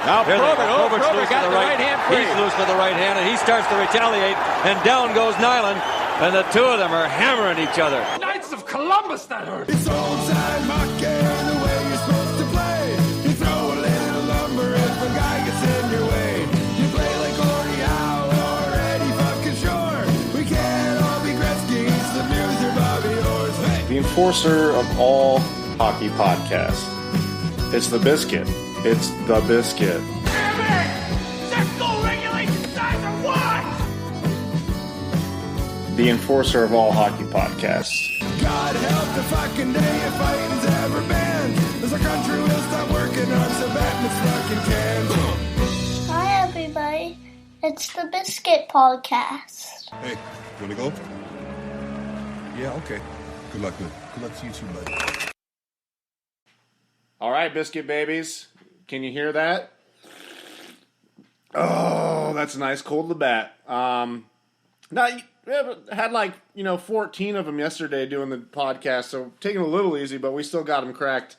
Now Probert got the right hand free. He's loose with the right hand, and he starts to retaliate, and down goes Nyland, and the two of them are hammering each other. Knights of Columbus, that hurt. It's old-time hockey, the way you're supposed to play. You throw a little lumber if a guy gets in your way. You play like Gordie Howe or Eddie fucking Shore. We can't all be Gretzky's, the Muse or Bobby Orr's. Hey. The enforcer of all hockey podcasts. It's the Biscuit. It's the Biscuit. Damn it! Set goal regulation size or what? The enforcer of all hockey podcasts. God help the fucking day if fighting's ever banned. As our country will stop working on Sabatman's fucking cans. Hi, everybody. It's the Biscuit Podcast. Hey, wanna go? Yeah, okay. Good luck, man. Good luck to you too, buddy. All right, Biscuit babies. Can you hear that? Oh, that's a nice cold to the bat. Had 14 of them yesterday doing the podcast, so taking it a little easy, but we still got them cracked.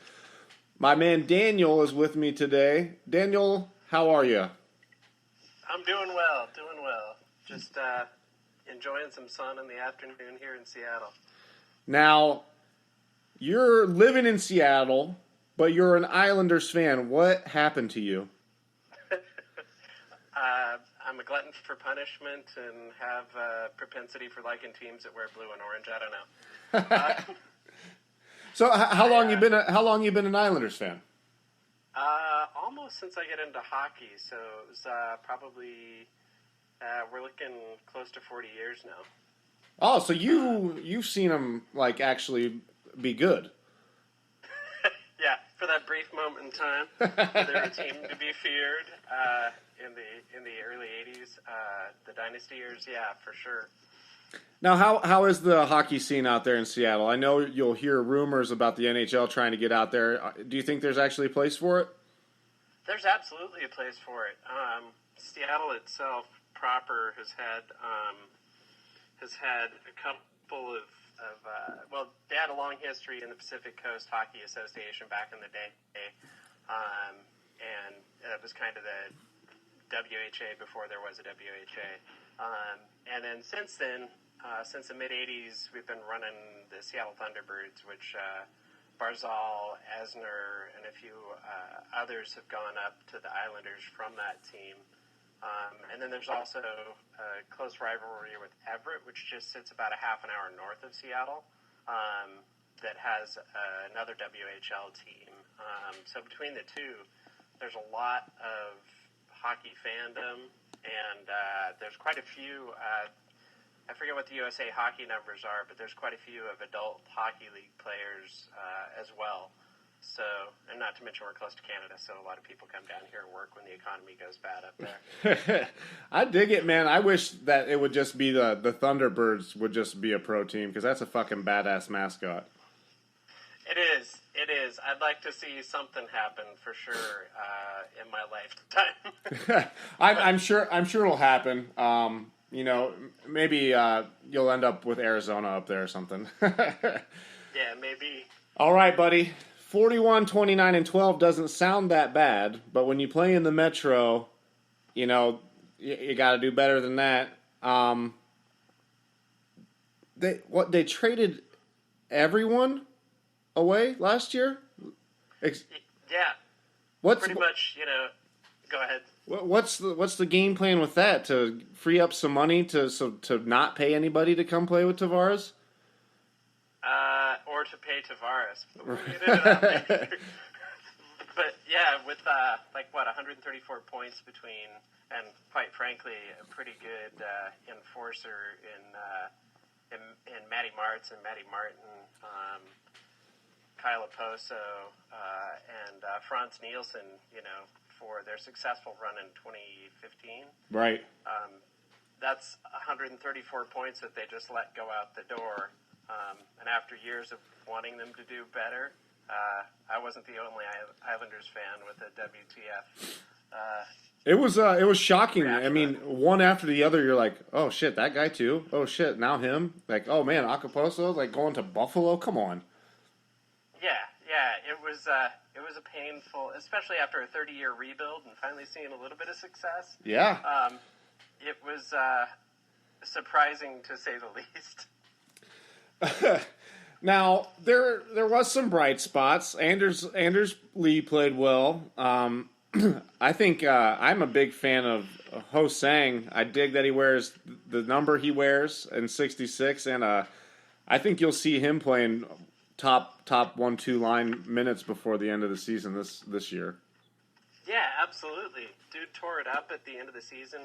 My man Daniel is with me today. Daniel, how are you? I'm doing well. Just enjoying some sun in the afternoon here in Seattle. Now, you're living in Seattle, but you're an Islanders fan. What happened to you? I'm a glutton for punishment and have a propensity for liking teams that wear blue and orange. I don't know. So, how long you been an Islanders fan? Almost since I get into hockey. So it was probably we're looking close to 40 years now. Oh, so you've seen them actually be good. Yeah, for that brief moment in time, they're a team to be feared. In the early 80s, the dynasty years, yeah, for sure. Now, how is the hockey scene out there in Seattle? I know you'll hear rumors about the NHL trying to get out there. Do you think there's actually a place for it? There's absolutely a place for it. Seattle itself proper has had a couple of they had a long history in the Pacific Coast Hockey Association back in the day, and it was kind of the WHA before there was a WHA. And then since then, since the mid-'80s, we've been running the Seattle Thunderbirds, which Barzal, Asner, and a few others have gone up to the Islanders from that team. And then there's also a close rivalry with Everett, which just sits about a half an hour north of Seattle, that has another WHL team. So between the two, there's a lot of hockey fandom, and there's quite a few, I forget what the USA hockey numbers are, but there's quite a few of adult hockey league players as well. So, and not to mention we're close to Canada, so a lot of people come down here and work when the economy goes bad up there. I dig it, man. I wish that it would just be the Thunderbirds would just be a pro team, because that's a fucking badass mascot. It is. I'd like to see something happen for sure in my lifetime. I'm sure it'll happen. Maybe you'll end up with Arizona up there or something. Yeah, maybe. All right, buddy. 41, 29, and 12 doesn't sound that bad, but when you play in the Metro, you got to do better than that. They traded everyone away last year? Yeah. Pretty much, go ahead. What's the game plan with that? To free up some money to not pay anybody to come play with Tavares? Or to pay Tavares. But yeah, with 134 points between, and quite frankly, a pretty good enforcer in Matty Martz and Matty Martin, Kyle Oposo, and Franz Nielsen, for their successful run in 2015. Right. That's 134 points that they just let go out the door. And after years of wanting them to do better, I wasn't the only Islanders fan with a WTF. It was shocking. I mean, one after the other, you're like, oh shit, that guy too. Oh shit, now him. Like, oh man, Okposo, going to Buffalo. Come on. Yeah, it was was a painful, especially after a 30-year rebuild and finally seeing a little bit of success. Yeah. It was surprising to say the least. Now there was some bright spots. Anders Lee played well. I think I'm a big fan of Ho-Sang. I dig that he wears the number he wears in 66, and I think you'll see him playing top 1-2 line minutes before the end of the season this year. Yeah, absolutely. Dude tore it up at the end of the season.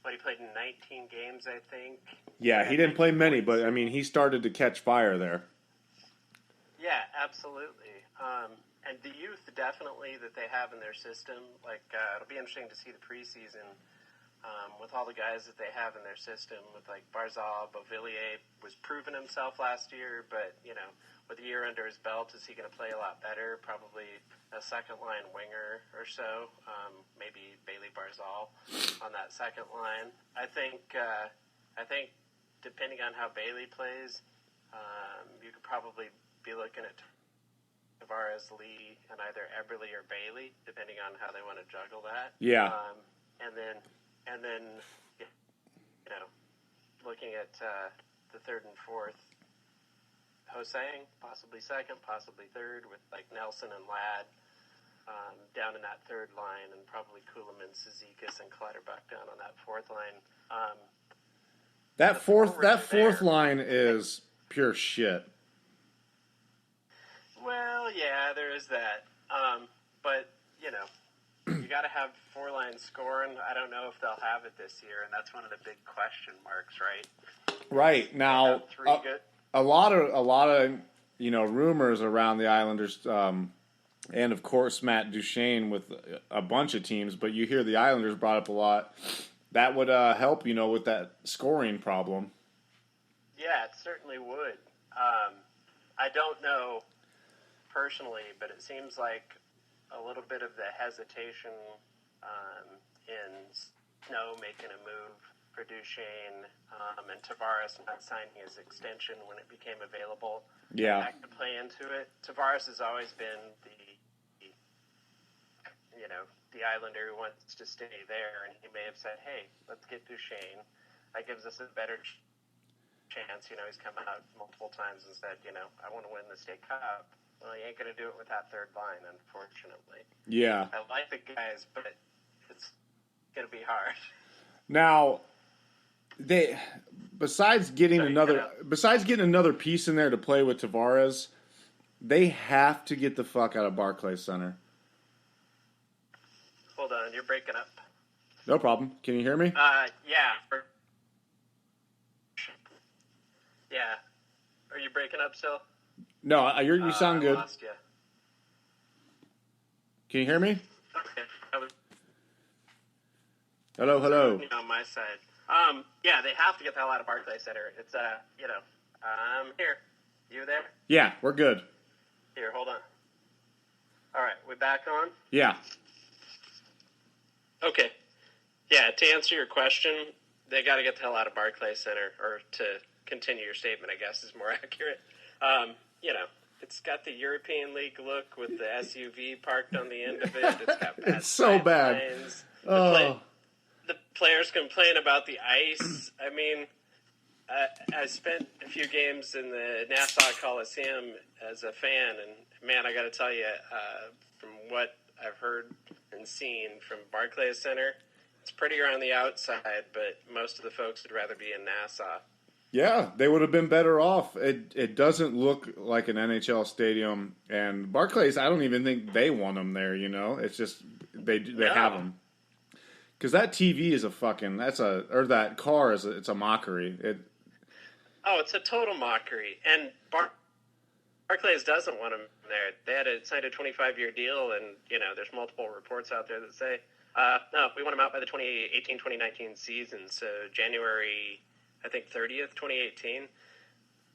But he played in 19 games, I think. Yeah, he didn't play many, but I mean, he started to catch fire there. Yeah, absolutely. And the youth definitely that they have in their system, like it'll be interesting to see the preseason with all the guys that they have in their system. With like Barzal, Beauvillier was proving himself last year, but with a year under his belt, is he going to play a lot better? Probably a second line winger or so. Maybe Bailey Barzal on that second line. I think depending on how Bailey plays, you could probably be looking at Tavares, Lee, and either Eberle or Bailey, depending on how they want to juggle that. Yeah. And then looking at the third and fourth, Ho-Sang, possibly second, possibly third, with like Nelson and Ladd down in that third line, and probably Kuhlman, Cizikas, and Clutterbuck down on that fourth line. That fourth line is pure shit. Well, yeah, there is that. But you got to have four-line scoring. I don't know if they'll have it this year, and that's one of the big question marks, right? Right now, a lot of rumors around the Islanders, and of course Matt Duchene with a bunch of teams. But you hear the Islanders brought up a lot. That would help, with that scoring problem. Yeah, it certainly would. I don't know personally, but it seems like a little bit of the hesitation in Snow making a move for Duchene and Tavares not signing his extension when it became available. Yeah. Back to play into it. Tavares has always been the Islander who wants to stay there, and he may have said, hey, let's get Duchene. That gives us a better chance. He's come out multiple times and said, I want to win the State Cup. Well, he ain't going to do it with that third line, unfortunately. Yeah. I like the guys, but it's going to be hard. Now, besides getting another piece in there to play with Tavares, they have to get the fuck out of Barclays Center. Hold on, you're breaking up. No problem. Can you hear me? Yeah. Yeah. Are you breaking up still? No, you sound good. I lost you. Can you hear me? Okay. Hello. On my side. Yeah, they have to get the hell out of Barclays Center. It's, I'm here. You there? Yeah, we're good. Here, hold on. All right, we back on? Yeah. Okay. Yeah, to answer your question, they got to get the hell out of Barclays Center, or to continue your statement, I guess, is more accurate. It's got the European League look with the SUV parked on the end of it. It's got it's so bad. The players complain about the ice. I mean, I spent a few games in the Nassau Coliseum as a fan, and man, I got to tell you, from what I've heard and seen from Barclays Center, it's prettier on the outside, but most of the folks would rather be in Nassau. Yeah, they would have been better off. It doesn't look like an NHL stadium, and Barclays, I don't even think they want them there. It's just they have them. Because that TV is that car it's a mockery. It's a total mockery, and Barclays doesn't want him there. They had signed a 25-year deal, and there's multiple reports out there that say, no, we want him out by the 2018-2019 season. So January, I think 30th, 2018.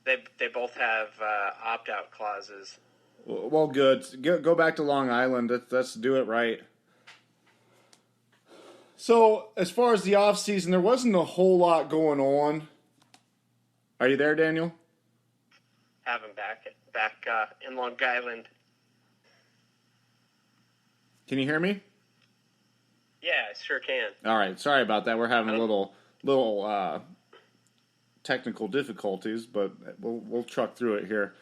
They both have opt-out clauses. Well, good. Go back to Long Island. Let's do it right. So, as far as the offseason, there wasn't a whole lot going on. Are you there, Daniel? Have him back in Long Island. Can you hear me? Yeah, I sure can. All right. Sorry about that. We're having a little technical difficulties, but we'll truck through it here.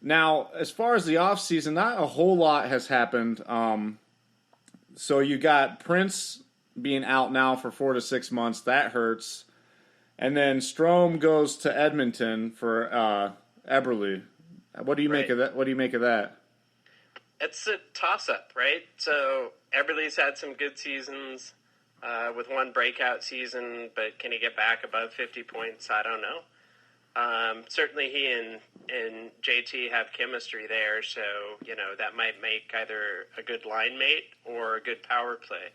Now, as far as the offseason, not a whole lot has happened. So you got Prince being out now for 4 to 6 months. That hurts. And then Strome goes to Edmonton for Eberle. What do you make of that? What do you make of that? It's a toss-up, right? So Eberle's had some good seasons with one breakout season, but can he get back above 50 points? I don't know. Certainly he and JT have chemistry there, so, that might make either a good line mate or a good power play.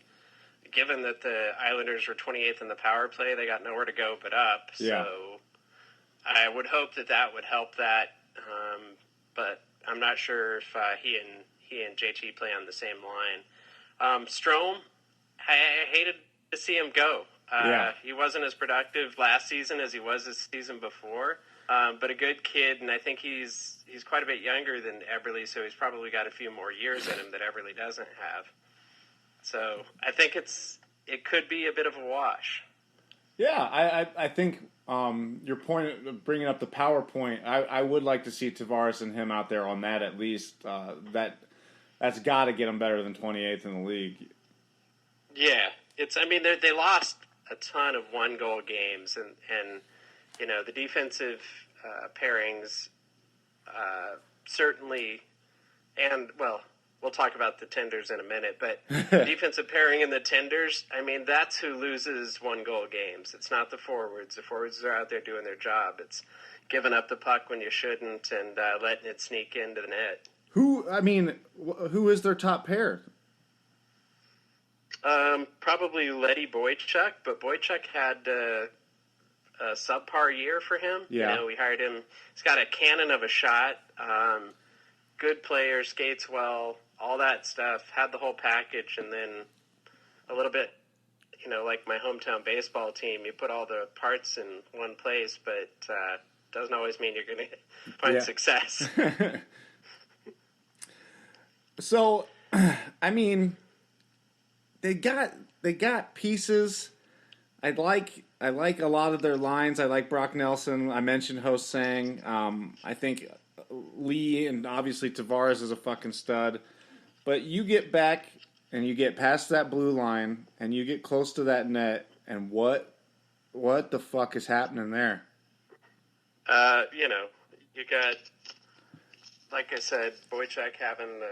Given that the Islanders were 28th in the power play, they got nowhere to go but up. Yeah. So I would hope that would help that, but I'm not sure if he and JT play on the same line. Strome, I hated to see him go. He wasn't as productive last season as he was this season before, but a good kid, and I think he's quite a bit younger than Eberle, so he's probably got a few more years in him that Eberle doesn't have. So I think it could be a bit of a wash. Yeah, I think your point of bringing up the PowerPoint, I would like to see Tavares and him out there on that at least. That's got to get them better than 28th in the league. Yeah, they lost a ton of one-goal games, and the defensive pairings certainly, and well, we'll talk about the tenders in a minute, but the defensive pairing in the tenders, that's who loses one-goal games. It's not the forwards. The forwards are out there doing their job. It's giving up the puck when you shouldn't and letting it sneak into the net. Who is their top pair? Probably Letty Boychuk, but Boychuk had a subpar year for him. Yeah. We hired him. He's got a cannon of a shot. Good player, skates well, all that stuff. Had the whole package, and then a little bit, like my hometown baseball team, you put all the parts in one place, but doesn't always mean you're going to find success. So, they got pieces. I like a lot of their lines. I like Brock Nelson. I mentioned Ho-Sang. I think Lee and obviously Tavares is a fucking stud. But you get back and you get past that blue line and you get close to that net, and what the fuck is happening there? You got, like I said, Boychuk having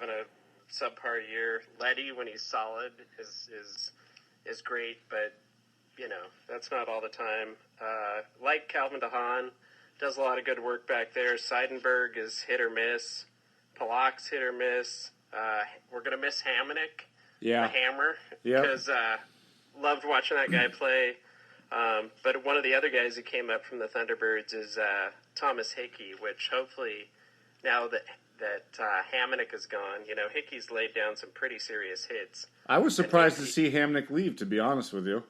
a subpar year. Letty, when he's solid, is great, but that's not all the time. Like Calvin DeHaan, does a lot of good work back there. Seidenberg is hit or miss. Palak's hit or miss. We're gonna miss Hamonic, the Hammer, because loved watching that guy play. But one of the other guys who came up from the Thunderbirds is Thomas Hickey, which hopefully now that Hamonic is gone, Hickey's laid down some pretty serious hits. I was surprised to see Hamonic leave, to be honest with you.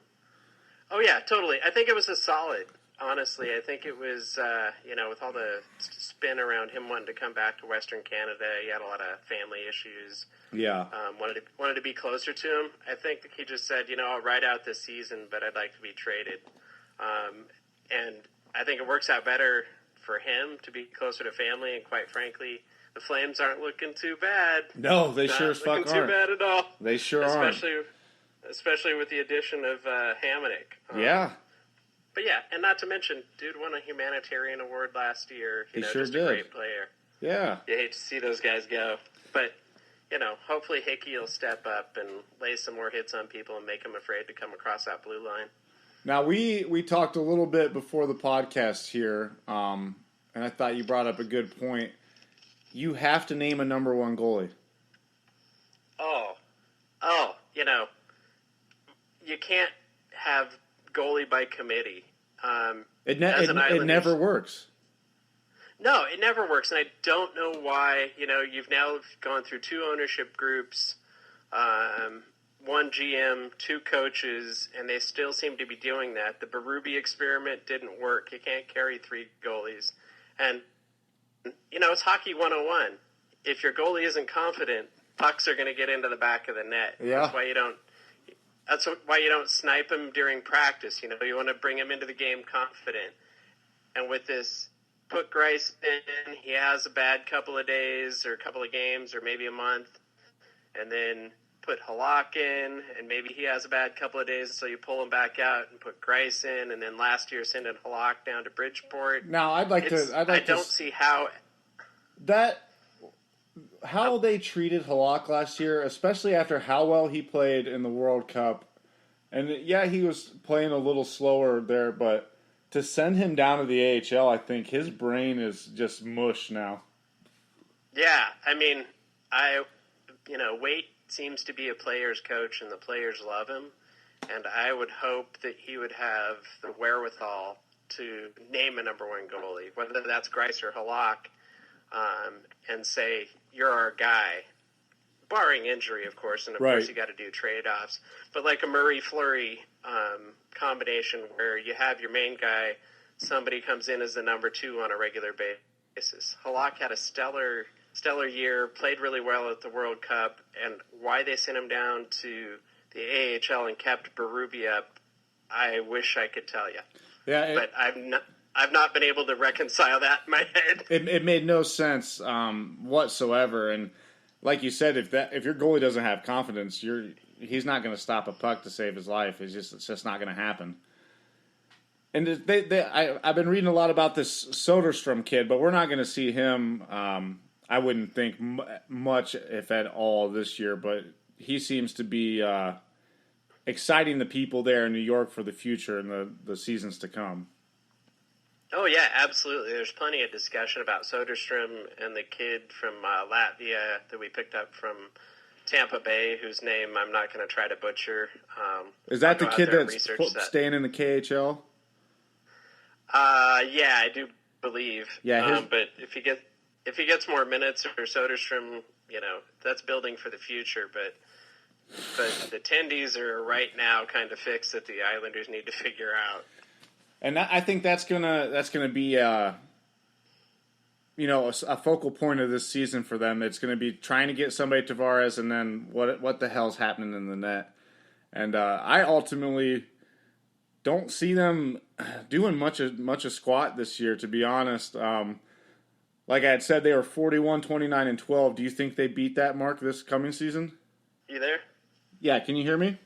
Oh, yeah, totally. I think it was a solid, honestly. I think it was, with all the spin around him wanting to come back to Western Canada, he had a lot of family issues. Yeah. Wanted to be closer to him. I think that he just said, I'll ride out this season, but I'd like to be traded. And I think it works out better for him to be closer to family, and quite frankly, the Flames aren't looking too bad. No, they sure as fuck aren't. Not looking too bad at all. They sure aren't. Especially with the addition of Hamonic. Yeah. But yeah, and not to mention, dude won a humanitarian award last year. He sure just did. A great player. Yeah. You hate to see those guys go. But, hopefully Hickey will step up and lay some more hits on people and make them afraid to come across that blue line. Now, we talked a little bit before the podcast here, and I thought you brought up a good point. You have to name a number one goalie. You can't have goalie by committee. It never works. No, it never works, and I don't know why. You've now gone through 2 ownership groups, 1 GM, 2 coaches, and they still seem to be doing that. The Berube experiment didn't work. You can't carry 3 goalies. And, it's hockey 101. If your goalie isn't confident, pucks are going to get into the back of the net. Yeah. That's why you don't snipe him during practice. You want to bring him into the game confident. And with this, put Greiss in, he has a bad couple of days or a couple of games or maybe a month, and then put Halak in, and maybe he has a bad couple of days, so you pull him back out and put Greiss in, and then last year sending Halak down to Bridgeport. Now, I don't see how they treated Halak last year, especially after how well he played in the World Cup. And yeah, he was playing a little slower there, but to send him down to the AHL, I think his brain is just mush now. Yeah, I mean, Waite seems to be a player's coach, and the players love him. And I would hope that he would have the wherewithal to name a number one goalie, whether that's Greiss or Halak, and say, you're our guy. Barring injury, of course, and of course you got to do trade-offs. But like a Murray-Fleury combination where you have your main guy, somebody comes in as the number two on a regular basis. Halak had a stellar year, played really well at the World Cup, and why they sent him down to the AHL and kept Berube up, I wish I could tell you. Yeah, but I've not been able to reconcile that in my head. It made no sense whatsoever, and like you said, if your goalie doesn't have confidence, he's not going to stop a puck to save his life. It's just not going to happen. And I've been reading a lot about this Soderstrom kid, but we're not going to see him. I wouldn't think much, if at all, this year. But he seems to be exciting the people there in New York for the future and the seasons to come. Oh, yeah, absolutely. There's plenty of discussion about Soderstrom and the kid from Latvia that we picked up from Tampa Bay, whose name I'm not going to try to butcher. Is that the kid that's staying in the KHL? Yeah, I do believe. Yeah, but if he gets more minutes, or Soderstrom, that's building for the future. But the tendies are right now kind of fixed that the Islanders need to figure out. And I think that's gonna be a focal point of this season for them. It's going to be trying to get somebody Tavares, and then what the hell's happening in the net. And I ultimately don't see them doing much of squat this year, to be honest. Like I had said, they were 41, 29, and 12. Do you think they beat that mark this coming season? You there? Yeah, can you hear me?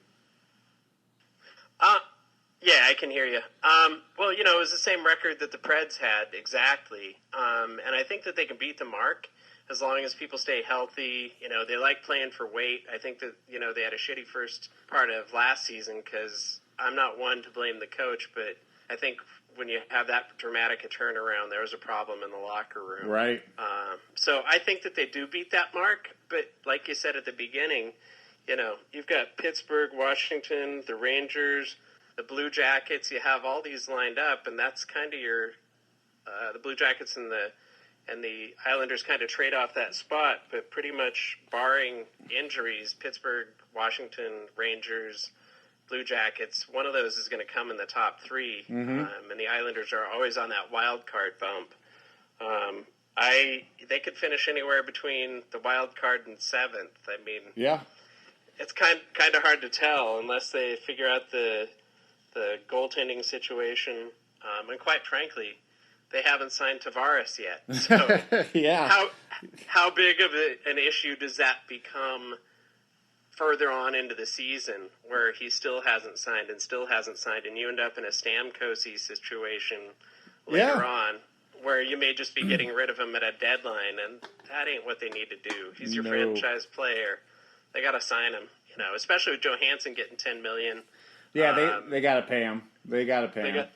Yeah, I can hear you. Well, it was the same record that the Preds had, exactly. And I think that they can beat the mark as long as people stay healthy. They like playing for weight. I think that, they had a shitty first part of last season because I'm not one to blame the coach, but I think when you have that dramatic a turnaround, there was a problem in the locker room. Right. So I think that they do beat that mark, but like you said at the beginning, you've got Pittsburgh, Washington, the Rangers, the Blue Jackets. You have all these lined up, and that's kind of your the Blue Jackets and the Islanders kind of trade off that spot. But pretty much barring injuries, Pittsburgh, Washington, Rangers, Blue Jackets, one of those is going to come in the top three. Mm-hmm. And the Islanders are always on that wild card bump. They could finish anywhere between the wild card and seventh. I mean, yeah, it's kind of hard to tell unless they figure out the goaltending situation. And quite frankly, they haven't signed Tavares yet. So yeah, how big of an issue does that become further on into the season where he still hasn't signed, and you end up in a Stamkos situation later on where you may just be getting rid of him at a deadline, and that ain't what they need to do. He's your franchise player. They got to sign him, especially with Johansson getting $10 million. Yeah, they got to pay him. They got to pay him.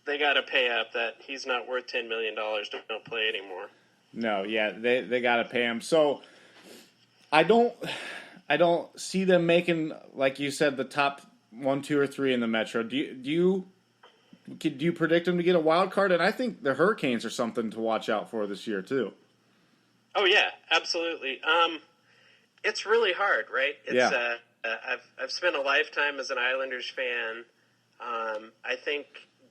They got to pay up that he's not worth $10 million. Don't play anymore. No, yeah, they got to pay him. So I don't see them making, like you said, the top 1, 2, or 3 in the Metro. Do you predict them to get a wild card? And I think the Hurricanes are something to watch out for this year too. Oh yeah, absolutely. It's really hard, right? I've spent a lifetime as an Islanders fan. I think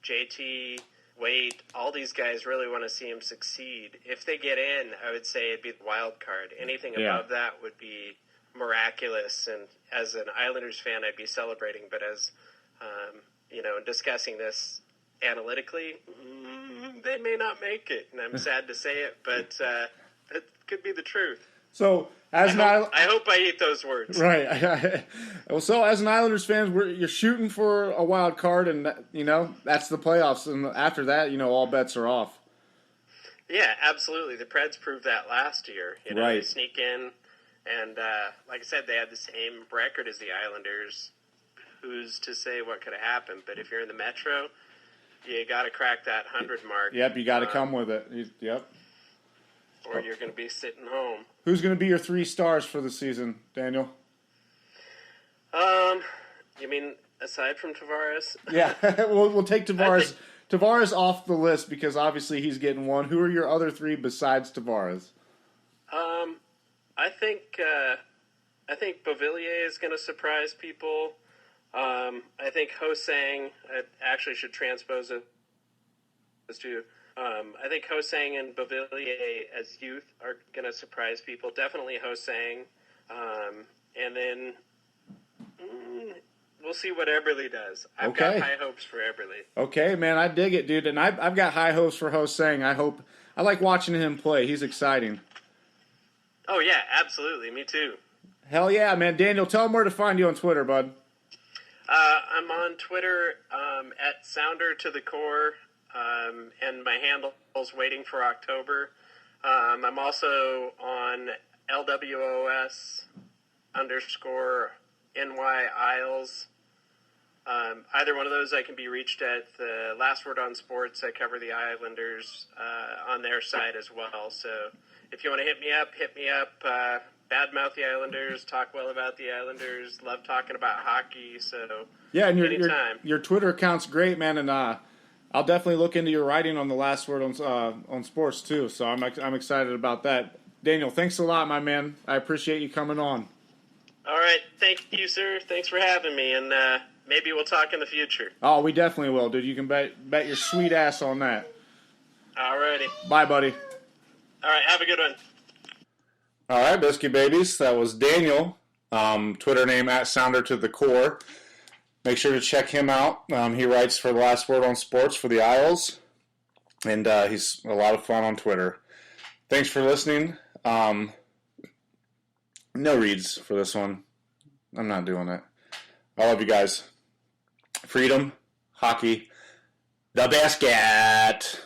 JT, Waite, all these guys really want to see him succeed. If they get in, I would say it'd be the wild card. Anything above that would be miraculous. And as an Islanders fan, I'd be celebrating. But as discussing this analytically, they may not make it, and I'm sad to say it, but it could be the truth. So as I hope I eat those words. Right. Well, so as an Islanders fan, you're shooting for a wild card, and that's the playoffs, and after that, all bets are off. Yeah, absolutely. The Preds proved that last year. Right. They sneak in, and like I said, they had the same record as the Islanders. Who's to say what could have happened? But if you're in the Metro, you got to crack that 100 mark. Yep, you got to come with it. Yep. Or you're going to be sitting home. Who's going to be your 3 stars for the season, Daniel? You mean aside from Tavares? Yeah, we'll take Tavares off the list because obviously he's getting one. Who are your other 3 besides Tavares? I think Beauvillier is going to surprise people. I think Ho-Sang, I actually should transpose it as to. I think Ho-Sang and Beauvillier as youth are going to surprise people. Definitely Ho-Sang. And then we'll see what Eberle does. I've got high hopes for Eberle. Okay, man, I dig it, dude. And I've got high hopes for Ho-Sang. I like watching him play. He's exciting. Oh, yeah, absolutely. Me too. Hell yeah, man. Daniel, tell them where to find you on Twitter, bud. I'm on Twitter at Sounder to the Core, and my handle is Waiting for October. I'm also on LWOS _NY Isles. Either one of those I can be reached at the Last Word on Sports. I cover the Islanders on their side as well. So if you want to hit me up. Badmouth the Islanders, talk well about the Islanders, love talking about hockey, so yeah, and anytime. Your Twitter account's great, man, and I'll definitely look into your writing on the Last Word on sports too, so I'm excited about that. Daniel, thanks a lot, my man. I appreciate you coming on. All right, thank you, sir. Thanks for having me, and maybe we'll talk in the future. Oh, we definitely will, dude. You can bet your sweet ass on that. All righty. Bye, buddy. All right, have a good one. All right, Biscuit Babies. That was Daniel. Twitter name at Sounder to the Core. Make sure to check him out. He writes for the Last Word on Sports for the Isles, and he's a lot of fun on Twitter. Thanks for listening. No reads for this one. I'm not doing it. I love you guys. Freedom, hockey, the basket.